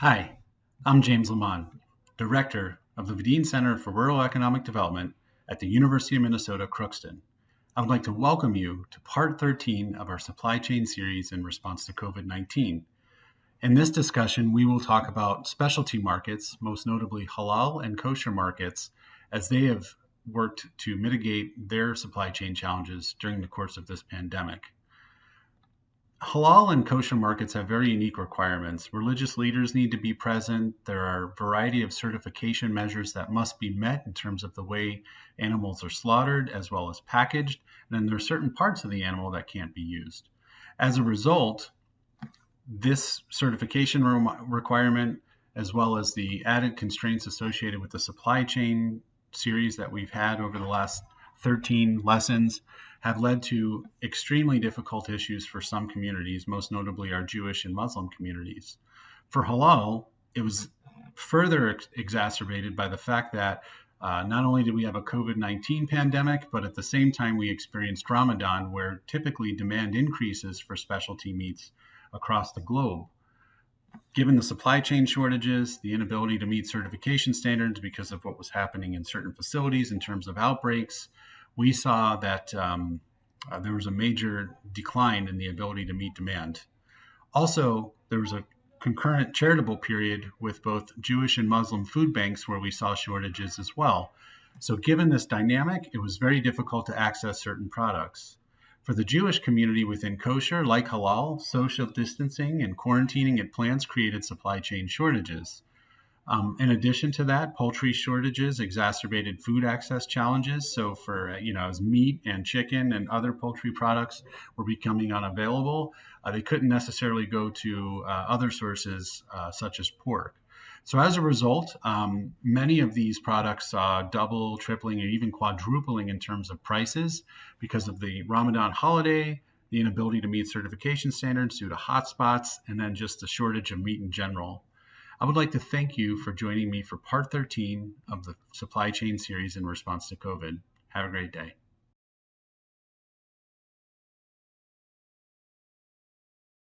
Hi, I'm James Lamont, Director of the Vidine Center for Rural Economic Development at the University of Minnesota Crookston. I would like to welcome you to part 13 of our supply chain series in response to COVID-19. In this discussion, we will talk about specialty markets, most notably halal and kosher markets, as they have worked to mitigate their supply chain challenges during the course of this pandemic. Halal and kosher markets have very unique requirements. Religious leaders need to be present. There are a variety of certification measures that must be met in terms of the way animals are slaughtered as well as packaged. And then there are certain parts of the animal that can't be used. As a result, this certification requirement, as well as the added constraints associated with the supply chain series that we've had over the last 13 lessons, have led to extremely difficult issues for some communities, most notably our Jewish and Muslim communities. For halal, it was further exacerbated by the fact that not only did we have a COVID-19 pandemic, but at the same time we experienced Ramadan, where typically demand increases for specialty meats across the globe. Given the supply chain shortages, the inability to meet certification standards because of what was happening in certain facilities in terms of outbreaks, we saw that there was a major decline in the ability to meet demand. Also, there was a concurrent charitable period with both Jewish and Muslim food banks where we saw shortages as well. So given this dynamic, it was very difficult to access certain products. For the Jewish community within kosher, like halal, social distancing and quarantining at plants created supply chain shortages. In addition to that, poultry shortages exacerbated food access challenges. So for, as meat and chicken and other poultry products were becoming unavailable, they couldn't necessarily go to other sources such as pork. So as a result, many of these products saw double, tripling, or even quadrupling in terms of prices because of the Ramadan holiday, the inability to meet certification standards due to hotspots, and then just the shortage of meat in general. I would like to thank you for joining me for part 13 of the supply chain series in response to COVID. Have a great day.